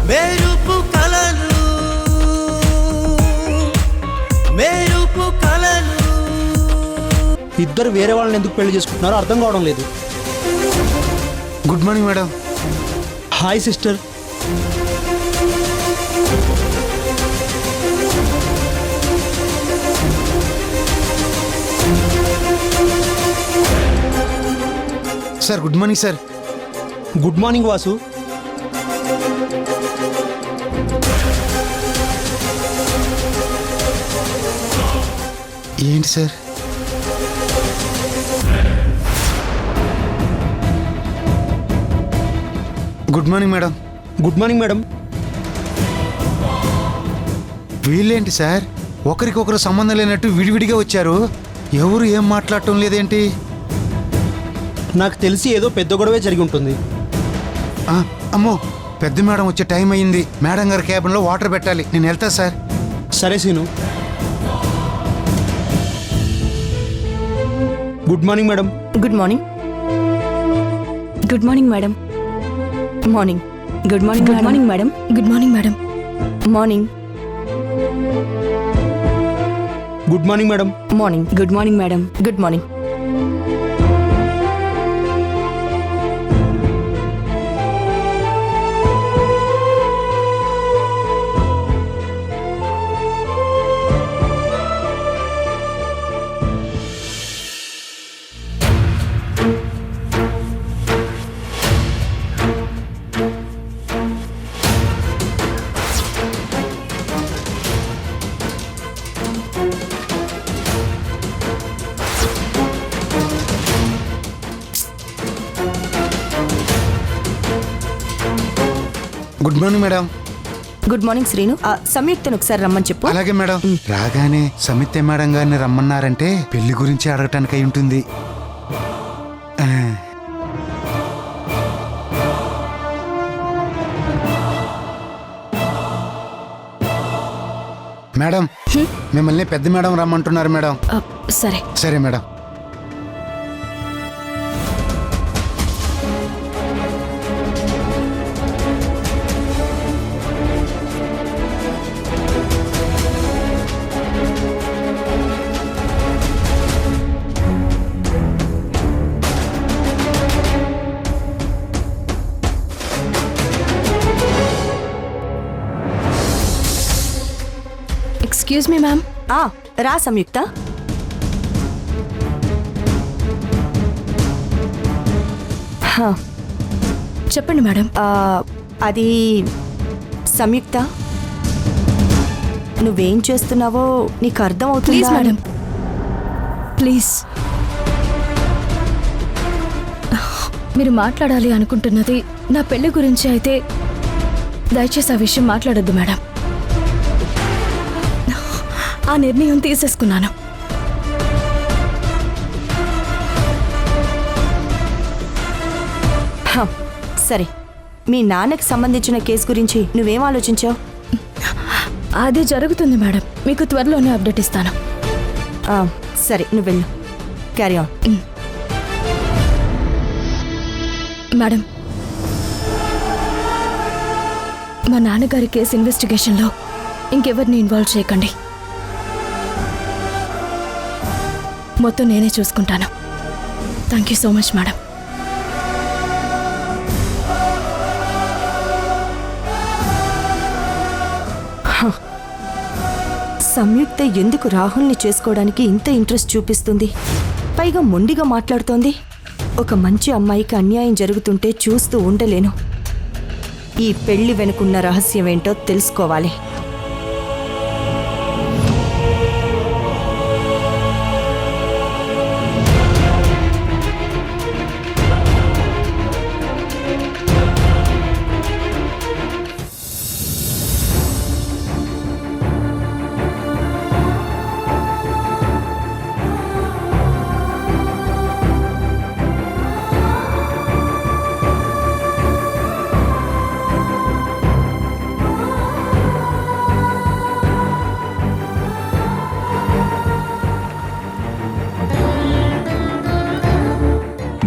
మెరుపు కలలు మెరుపు కలలు. ఇద్దరు వేరే వాళ్ళని ఎందుకు పెళ్లి చేసుకుంటున్నారో అర్థం కావడం లేదు. Good morning madam. Hi sister. Sir good morning sir. Good morning Vasu. ఏంటి sir? Good morning madam. Good morning madam. వీళ్ళేంటి సార్ ఒకరికొకరు సంబంధం లేనట్టు విడివిడిగా వచ్చారు? ఎవరు ఏం మాట్లాడటం లేదేంటి? నాకు తెలిసి ఏదో పెద్ద గొడవే జరిగి ఉంటుంది. అమ్మో, పెద్ద మేడం వచ్చే టైం అయ్యింది. మేడం గారి క్యాబిన్లో వాటర్ పెట్టాలి. నేను వెళ్తా సార్. సరే Seenu. Good morning madam. Good morning. Good morning madam. Morning. Good morning. Good morning madam. Good morning madam. Morning. Good morning madam. Morning. Good morning madam. Good morning. Good morning madam. Good morning Srinu. సంయుక్తను ఒకసారి రమ్మని చెప్పు. అలాగే madam. రాగానే సమిత్య madam గారిని రమ్మన్నారంటే పెళ్లి గురించి అడగటానికి అయి ఉంటుంది. మేడం, మిమ్మల్ని పెద్ద మేడం రమ్మంటున్నారు మేడం. సరే సరే మేడం. Excuse me ma'am. రా సంయుక్త. చెప్పండి మేడం. అది సంయుక్త, నువ్వేం చేస్తున్నావో నీకు అర్థం అవుతుంది మేడం. ప్లీజ్, మీరు మాట్లాడాలి అనుకుంటున్నది నా పెళ్లి గురించి అయితే దయచేసి ఆ విషయం మాట్లాడొద్దు మేడం. ఆ నిర్ణయం తీసేసుకున్నాను. సరే, మీ నాన్నకి సంబంధించిన కేసు గురించి నువ్వేం ఆలోచించావు? అది జరుగుతుంది మేడం, మీకు త్వరలోనే అప్డేట్ ఇస్తాను. సరే, నువ్వు వెళ్ళు. Carry on. మేడం, మా నాన్నగారి కేసు ఇన్వెస్టిగేషన్లో ఇంకెవరిని ఇన్వాల్వ్ చేయకండి. మొత్తం నేనే చూసుకుంటాను. Thank you so much madam. సంయుక్త ఎందుకు రాహుల్ని చేసుకోవడానికి ఇంత ఇంట్రెస్ట్ చూపిస్తుంది? పైగా మొండిగా మాట్లాడుతోంది. ఒక మంచి అమ్మాయికి అన్యాయం జరుగుతుంటే చూస్తూ ఉండలేను. ఈ పెళ్లి వెనుకున్న రహస్యం ఏంటో తెలుసుకోవాలి.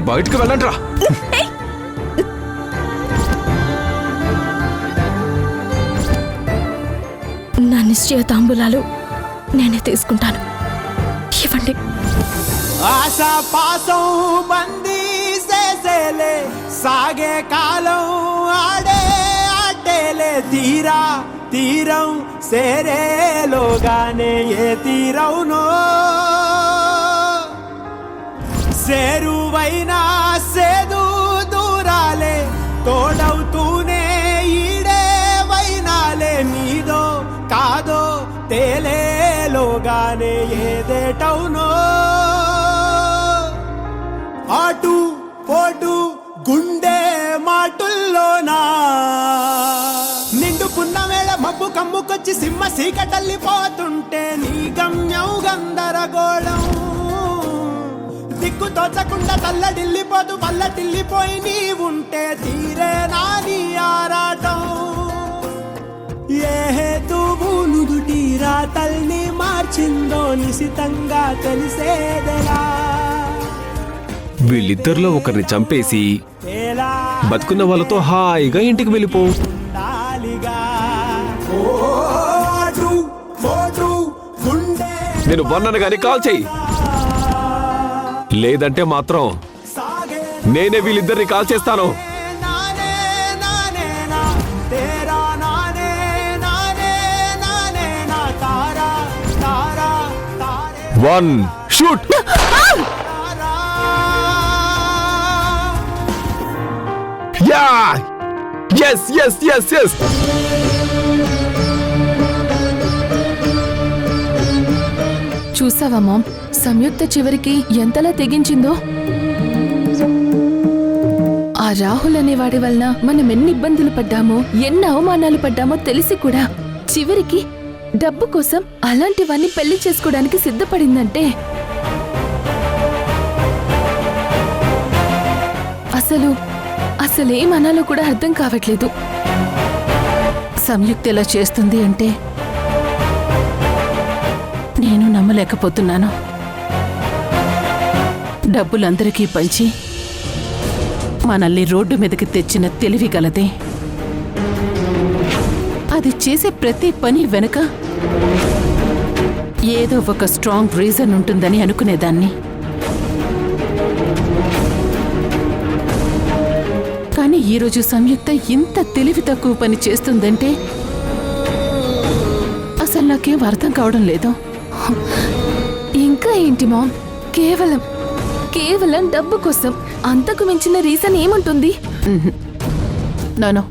బయటకు వెళ్ళండి రా. నిశ్చయ తాంబూలాలు నేనే తీసుకుంటాను. ఇవ్వండి. ఆశా పాసం బందీ చేసేలే సాగే కాలం ఆడే ఆటేలే తీరా తీరం సేరేలోగానే ఏ తీరవునో సేరువైనా సేదు దూరాలే తోడవుతూనే ఈడే వైనాలే నీదో కాదో తేలేలోగానే ఏదేటవునో ఆటు పోటు గుండె మాటుల్లోనా నిండుకున్న వేళ మబ్బు కమ్ముకొచ్చి సింహ సీకటల్లిపోతుంటే నీ గమ్యం గందరగోళం దిక్కు తోచకుండా తల్లడిల్లిపోతూ పల్లటిల్లిపోయి నీ ఉంటే తీరే నాని ఆరాటం ఏ హేతువు నుదుటి రాతల్ని మార్చిందో నిశితంగా తెలిసేదెలా వీళ్ళిద్దరిలో ఒకరిని చంపేసి ఎలా బతుకున్న వాళ్ళతో హాయిగా ఇంటికి వెళ్ళిపో. తాలిగా ఓటు పోటు గుండె నేను వన్నను గాని కాల్ చెయ్యి, లేదంటే మాత్రం సాగే నేనే వీళ్ళిద్దరిని కాల్ చేస్తాను. నానే నానే నా తేరా నానే నానే నానే నా తారా తారా తారే 1 షూట్. తారా యా ఎస్ ఎస్ ఎస్ ఎస్. చూసావా మామ్, సంయుక్త చివరికి ఎంతలా తెగించిందో. ఆ రాహుల్ అనేవాడి వలన మనం ఎన్ని ఇబ్బందులు పడ్డామో, ఎన్ని అవమానాలు పడ్డామో తెలిసి కూడా చివరికి డబ్బు కోసం అలాంటివన్నీ పెళ్లి చేసుకోవడానికి సిద్ధపడిందంటే అసలేమనాలో కూడా అర్థం కావట్లేదు. సంయుక్త ఇలా చేస్తుంది అంటే నేను నమ్మలేకపోతున్నాను. డబ్బులందరికీ పంచి మనల్ని రోడ్డు మీదకి తెచ్చిన తెలివి గలదే. అది చేసే ప్రతి పని వెనుక ఏదో ఒక స్ట్రాంగ్ రీజన్ ఉంటుందని అనుకునేదాన్ని. కానీ ఈరోజు సంయుక్త ఇంత తెలివి తక్కువ పని చేస్తుందంటే అసలు నాకేం అర్థం కావడం లేదు. ఇంకా ఏంటి మామ్, కేవలం డబ్బు కోసం. అంతకు మించిన రీజన్ ఏముంటుంది? నానో,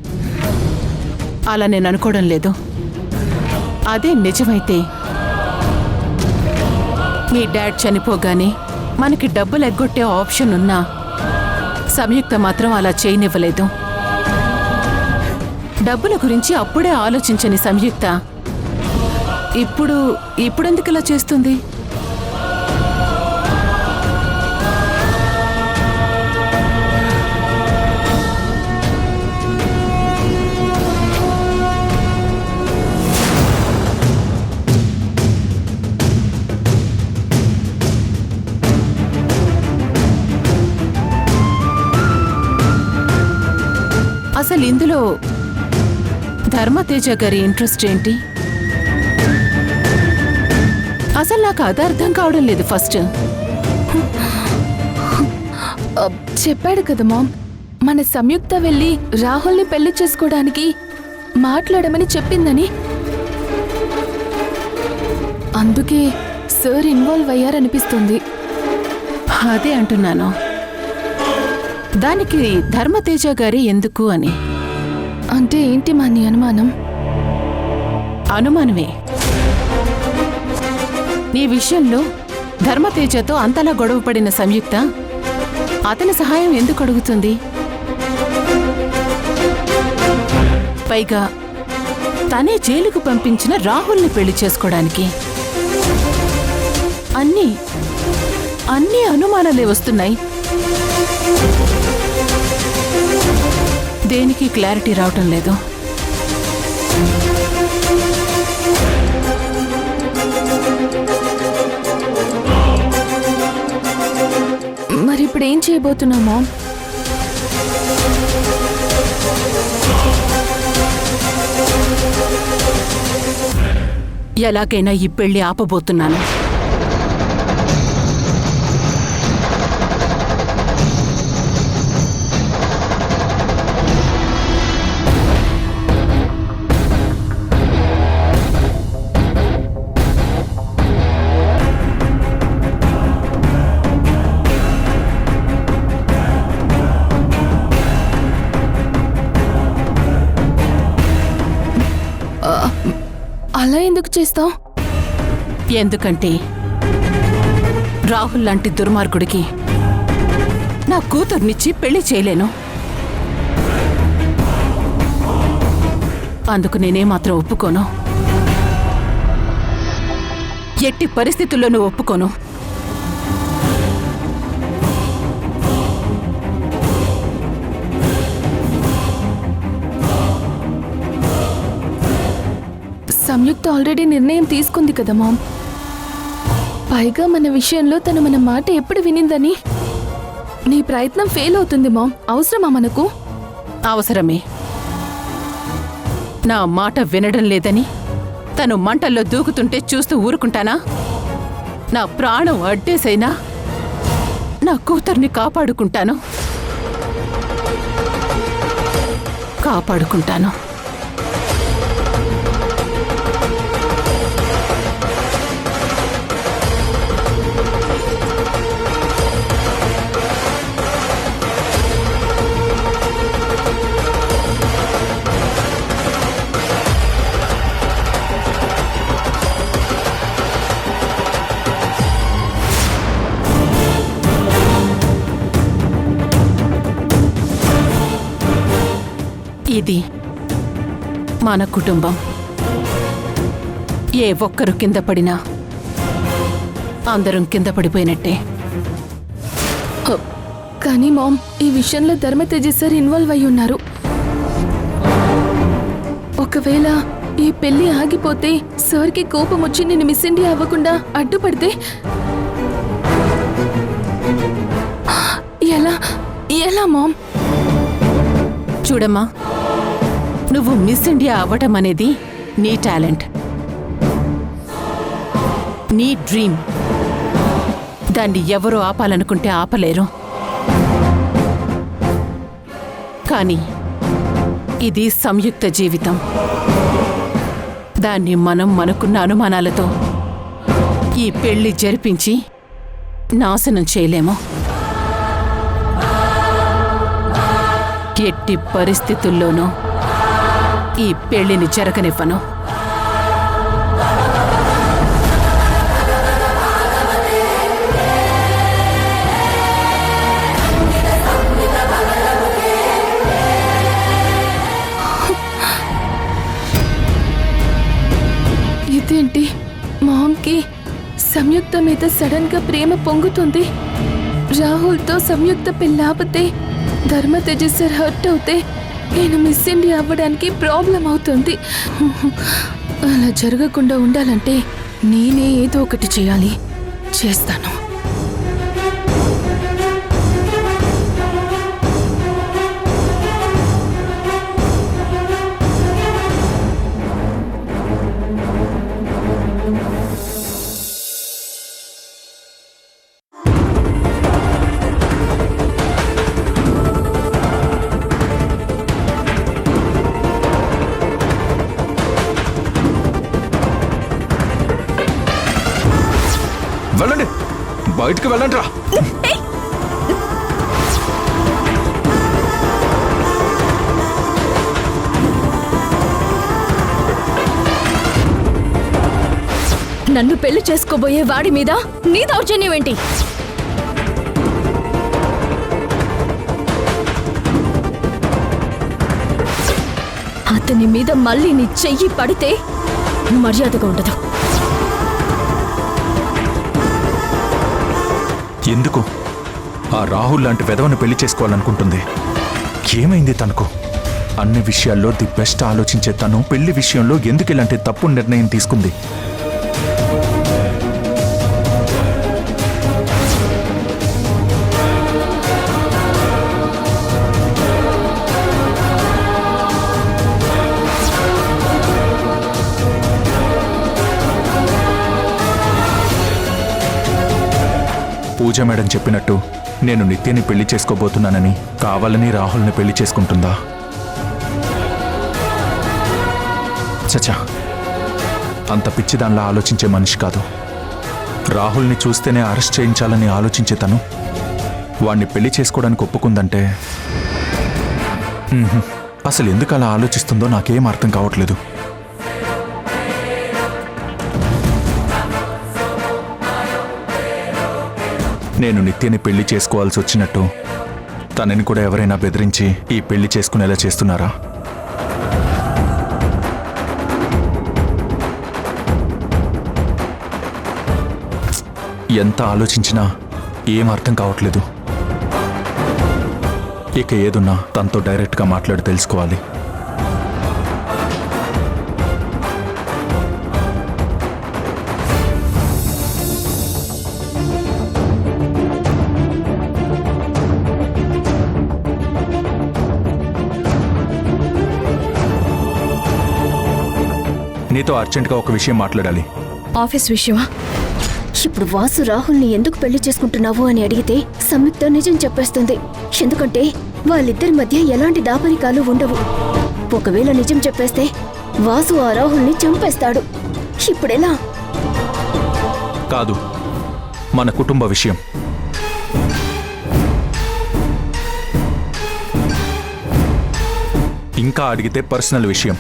అలా నేను అనుకోవడం లేదు. అదే నిజమైతే మీ డాడ్ చనిపోగానే మనకి డబ్బులు ఎగ్గొట్టే ఆప్షన్ ఉన్నా సంయుక్త మాత్రం అలా చేయనివ్వలేదు. డబ్బుల గురించి అప్పుడే ఆలోచించని సంయుక్త ఇప్పుడెందుకు ఇలా చేస్తుంది? అసలు ఇందులో ధర్మతేజ గారి ఇంట్రెస్ట్ ఏంటి? అసలు నాకు అది అర్థం కావడం లేదు. ఫస్ట్ చెప్పాడు కదా మామ్, మన సంయుక్త వెళ్ళి రాహుల్ని పెళ్లి చేసుకోవడానికి మాట్లాడమని చెప్పిందని. అందుకే సార్ ఇన్వాల్వ్ అయ్యారనిపిస్తుంది. అదే అంటున్నాను, దానికి ధర్మతేజ గారి ఎందుకు అని. అంటే ఏంటి మా నీ అనుమానం? అనుమానమే. నీ విషయంలో ధర్మతేజతో అంతలా గొడవ పడిన సంయుక్త అతని సహాయం ఎందుకు అడుగుతుంది? పైగా తనే జైలుకు పంపించిన రాహుల్ని పెళ్లి చేసుకోవడానికి. అన్ని అనుమానాలే వస్తున్నాయి. దేనికి క్లారిటీ రావటం లేదు. మరి ఇప్పుడు ఏం చేయబోతున్నామో? ఎలాగైనా ఈ పెళ్లి ఆపబోతున్నాను. అలా ఎందుకు చేస్తావు? ఎందుకంటే రాహుల్ లాంటి దుర్మార్గుడికి నా కూతుర్నిచ్చి పెళ్లి చేయలేను. అందుకు నేనేమాత్రం ఒప్పుకోను. ఎట్టి పరిస్థితుల్లోనూ ఒప్పుకోను. సంయుక్త ఆల్రెడీ నిర్ణయం తీసుకుంది కదా మామ్. పైగా మన విషయంలో తను మన మాట ఎప్పుడు వినిందని. నీ ప్రయత్నం ఫెయిల్ అవుతుంది మామ్. అవసరమా మనకు? అవసరమే. నా మాట వినడం లేదని తను మంటల్లో దూకుతుంటే చూస్తూ ఊరుకుంటానా? నా ప్రాణం అడ్డేసైనా నా కూతుర్ని కాపాడుకుంటాను. ఇది మన కుటుంబం. ఏ ఒక్కరు కింద పడినా అందరం కింద పడిపోయినట్టే. కానీ మామ్, ఈ విషయంలో ధర్మతేజ సార్ ఇన్వాల్వ్ అయి ఉన్నారు. ఒకవేళ ఈ పెళ్లి ఆగిపోతే సార్కి కోపం వచ్చి నేను మిస్ ఇండియా అవ్వకుండా అడ్డుపడితే ఎలా మామ్? చూడమ్మా, నువ్వు మిస్ ఇండియా అవ్వటం అనేది నీ టాలెంట్, నీ డ్రీమ్. దాన్ని ఎవరో ఆపాలనుకుంటే ఆపలేరు. కానీ ఇది సంయుక్త జీవితం. దాన్ని మనం మనకున్న అనుమానాలతో ఈ పెళ్లి జరిపించి నాశనం చేయలేము. ఎట్టి పరిస్థితుల్లోనూ ఈ పెళ్లిని జరగనివ్వను. ఇదేంటి, మామ్కి సంయుక్త మీద సడన్ గా ప్రేమ పొంగుతుంది. రాహుల్తో సంయుక్త పెళ్ళాపితే ధర్మతేజ సార్ హర్ట్ అవుతే నేను మిస్ ఇండియా అవ్వడానికి ప్రాబ్లం అవుతుంది. అలా జరగకుండా ఉండాలంటే నేనే ఏదో ఒకటి చేయాలి. చేస్తాను. వెళ్ళండి, బయటకు వెళ్ళండి రా. నన్ను పెళ్లి చేసుకోబోయే వాడి మీద నీ దౌర్జన్యం ఏంటి? అతని మీద మళ్ళీ నీ చెయ్యి పడితే మర్యాదగా ఉండదు. ఎందుకు ఆ రాహుల్ లాంటి వెధవను పెళ్లి చేసుకోవాలనుకుంటుంది? ఏమైంది తనకు? అన్ని విషయాల్లో ది బెస్ట్ ఆలోచించే తను పెళ్లి విషయంలో ఎందుకు ఇలాంటి తప్పు నిర్ణయం తీసుకుంది? పూజ మేడం చెప్పినట్టు నేను నిత్యని పెళ్లి చేసుకోబోతున్నానని కావాలని రాహుల్ని పెళ్లి చేసుకుంటుందా? చచా, అంత పిచ్చిదానిలా ఆలోచించే మనిషి కాదు. రాహుల్ని చూస్తేనే అరెస్ట్ చేయించాలని ఆలోచించే తను వాణ్ణి పెళ్లి చేసుకోవడానికి ఒప్పుకుందంటే అసలు ఎందుకు అలా ఆలోచిస్తుందో నాకేం అర్థం కావట్లేదు. నేను నిత్యని పెళ్లి చేసుకోవాల్సి వచ్చినట్టు తనని కూడా ఎవరైనా బెదిరించి ఈ పెళ్లి చేసుకునేలా చేస్తున్నారా? ఎంత ఆలోచించినా ఏం అర్థం కావట్లేదు. ఇక ఏదున్నా తనతో డైరెక్ట్గా మాట్లాడి తెలుసుకోవాలి. నీతో అర్జెంట్గా ఒక విషయం మాట్లాడాలి. ఆఫీస్ విషయమా? ఇప్పుడు వాసు రాహుల్ని ఎందుకు పెళ్లి చేసుకుంటున్నావు అని అడిగితే సంయుక్త నిజం చెప్పేస్తుంది. ఎందుకంటే వాళ్ళిద్దరి మధ్య ఎలాంటి దాపరికాలు ఉండవు. ఒకవేళ నిజం చెప్పేస్తే వాసు ఆ రాహుల్ని చంపేస్తాడు. ఇప్పుడెలా? కాదు, మన కుటుంబ విషయం. ఇంకా అడిగితే పర్సనల్ విషయం.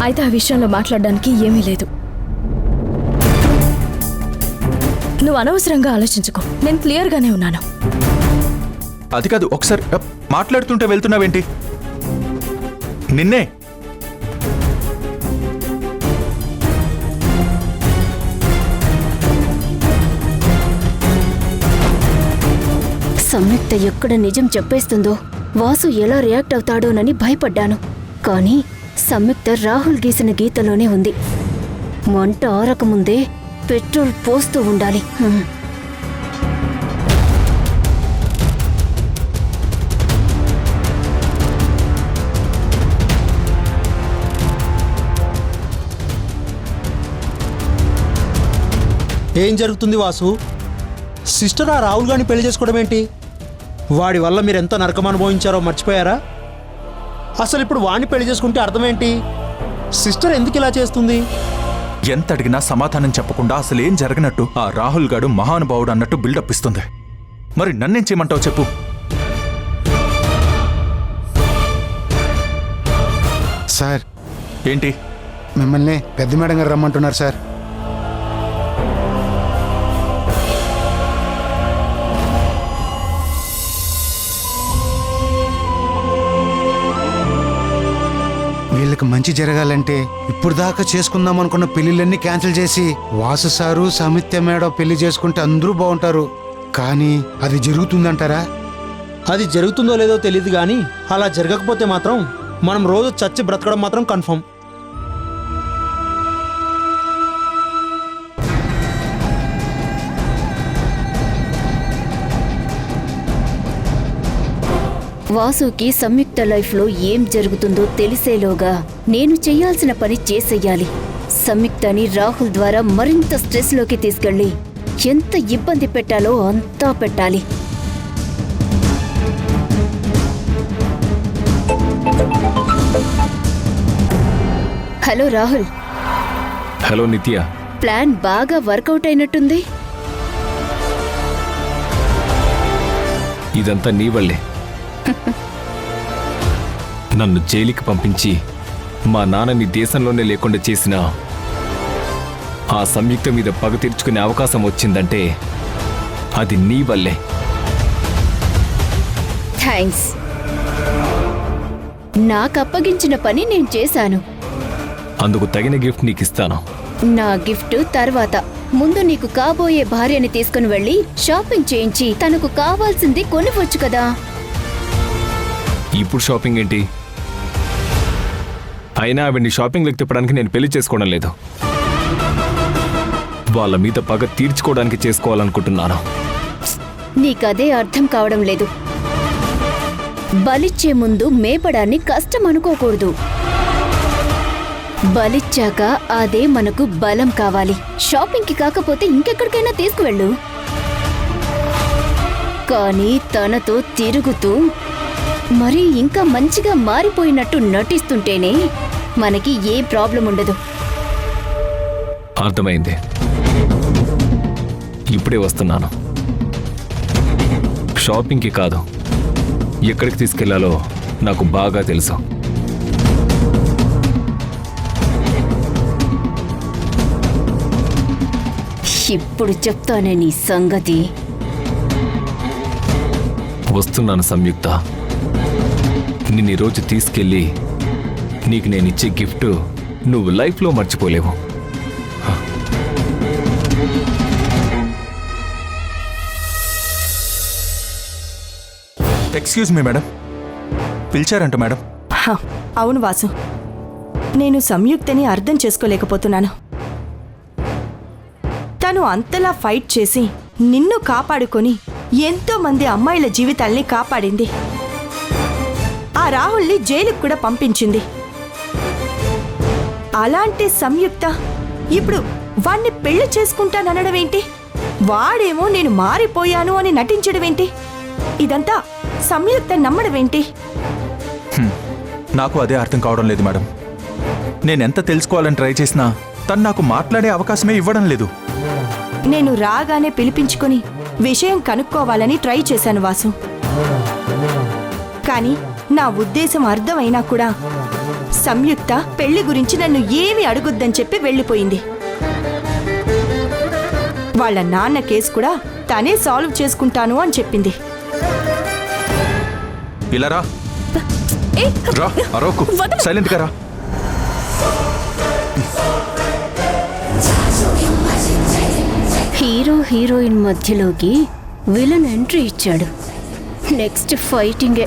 అయితే ఆ విషయంలో మాట్లాడడానికి ఏమీ లేదు. నువ్వు అనవసరంగా ఆలోచించుకో. నేను క్లియర్గానే ఉన్నాను. అది కాదు, ఒకసారి మాట్లాడుతుంటే వెళ్తున్నావేంటి? నిన్నే సంయుక్త ఎక్కడ నిజం చెప్పేస్తుందో వాసు ఎలా రియాక్ట్ అవుతాడోనని భయపడ్డాను. కానీ సంయుక్త రాహుల్ గీసిన గీతలోనే ఉంది. మంట ఆరకముందే పెట్రోల్ పోస్తూ ఉండాలి. ఏం జరుగుతుంది వాసు? సిస్టర్ ఆ రాహుల్ గారిని పెళ్లి చేసుకోవడం ఏంటి? వాడి వల్ల మీరు ఎంత నరకం అనుభవించారో మర్చిపోయారా? అసలు ఇప్పుడు వాడిని పెళ్లి చేసుకుంటే అర్థం ఏంటి? సిస్టర్ ఎందుకు ఇలా చేస్తుంది? ఎంత అడిగినా సమాధానం చెప్పకుండా అసలు ఏం జరగనట్టు ఆ రాహుల్ గాడు మహానుభావుడు అన్నట్టు బిల్డప్ ఇస్తుంది. మరి నన్నేం చేయమంటావు చెప్పు? సార్, ఏంటి? మిమ్మల్ని పెద్ద మేడం గారు రమ్మంటున్నారు సార్. వీళ్ళకి మంచి జరగాలంటే ఇప్పుడు దాకా చేసుకుందాం అనుకున్న పెళ్లిళ్ళన్నీ క్యాన్సిల్ చేసి వాసు సారు సామిత్య మేడం పెళ్లి చేసుకుంటే అందరూ బాగుంటారు. కానీ అది జరుగుతుందంటారా? అది జరుగుతుందో లేదో తెలియదు కానీ అలా జరగకపోతే మాత్రం మనం రోజు చచ్చి బ్రతకడం మాత్రం కన్ఫర్మ్. వాసుకి సంయుక్త లైఫ్లో ఏం జరుగుతుందో తెలిసేలోగా నేను చెయ్యాల్సిన పని చేసేయాలి. సంయుక్తని రాహుల్ ద్వారా మరింత స్ట్రెస్లోకి తీసుకెళ్ళి ఎంత ఇబ్బంది పెట్టాలో అంతా పెట్టాలి. హలో రాహుల్. హలో నిత్య. ప్లాన్ బాగా వర్కౌట్ అయినట్టుంది. ఇదంతా నీ వల్లే. నన్ను జైలుకి పంపించి మా నాన్నని దేశంలోనే లేకుండా చేసిన ఆ సంయుక్త మీద పగ తీర్చుకునే అవకాశం వచ్చిందంటే అది నీ వల్లే. థ్యాంక్స్. నాకు అప్పగించిన పని నేను చేశాను. అందుకు తగిన గిఫ్ట్ నీకు ఇస్తాను. నా గిఫ్ట్ తర్వాత. ముందు నీకు కాబోయే భార్యని తీసుకుని వెళ్ళి షాపింగ్ చేయించి తనకు కావాల్సింది కొనివచ్చు కదా. ఇప్పుడు షాపింగ్ ఏంటి? అయినా ఆవిడ్ని షాపింగ్లోకి తిప్పడానికి నేను పెళ్లి చేసుకోవడం లేదు. వాళ్ళ మీద పగ తీర్చుకోవడానికి చేసుకోవాలనుకుంటున్నాను. నీకదే అర్థం కావడం లేదు. బలిచ్చే ముందు మేపడాన్ని కష్టం అనుకోకూడదు. బలిచ్చాక అదే మనకు బలం కావాలి. షాపింగ్కి కాకపోతే ఇంకెక్కడికైనా తీసుకువెళ్ళు. కానీ తనతో తిరుగుతూ మరి ఇంకా మంచిగా మారిపోయినట్టు నటిస్తుంటేనే మనకి ఏ ప్రాబ్లం ఉండదు. అర్థమైంది. ఇప్పుడే వస్తున్నాను. షాపింగ్కి కాదు, ఎక్కడికి తీసుకెళ్లాలో నాకు బాగా తెలుసు. ఇప్పుడు చెప్తానే నీ సంగతి. వస్తున్నాను సంయుక్త. నిన్ను ఈరోజు తీసుకెళ్ళి నీకు నేనిచ్చే గిఫ్ట్ నువ్వు లైఫ్లో మర్చిపోలేవు. ఎక్స్క్యూజ్ మీ మేడం, పిలిచారంట మేడం. హ, అవును వాసు, నేను సంయుక్తని అర్థం చేసుకోలేకపోతున్నాను. తను అంతలా ఫైట్ చేసి నిన్ను కాపాడుకొని ఎంతో మంది అమ్మాయిల జీవితాల్ని కాపాడింది. ఆ రాహుల్ని జైలుకు కూడా పంపించింది. అలాంటి సంయుక్త ఇప్పుడు వాణ్ణి పెళ్లి చేసుకుంటాననడమేంటి? వాడేమో నేను మారిపోయాను అని నటించడమేంటి? ఇదంతా సంయుక్త నమ్మడమేంటి? నాకు అదే అర్థం కావడం లేదు మేడం. నేనెంత తెలుసుకోవాలని ట్రై చేసినా తను నాకు మాట్లాడే అవకాశమే ఇవ్వడం లేదు. నేను రాగానే పిలిపించుకొని విషయం కనుక్కోవాలని ట్రై చేశాను వాసు. కానీ నా ఉద్దేశం అర్థమైనా కూడా సంయుక్త పెళ్లి గురించి నన్ను ఏమీ అడుగుద్దని చెప్పి వెళ్ళిపోయింది. వాళ్ళ నాన్న కేసు కూడా తనే సాల్వ్ చేసుకుంటాను అని చెప్పింది. ఇలా రా, రా, అరవకు, సైలెంట్గా రా. హీరో హీరోయిన్ మధ్యలోకి విలన్ ఎంట్రీ ఇచ్చాడు. నెక్స్ట్ ఫైటింగే.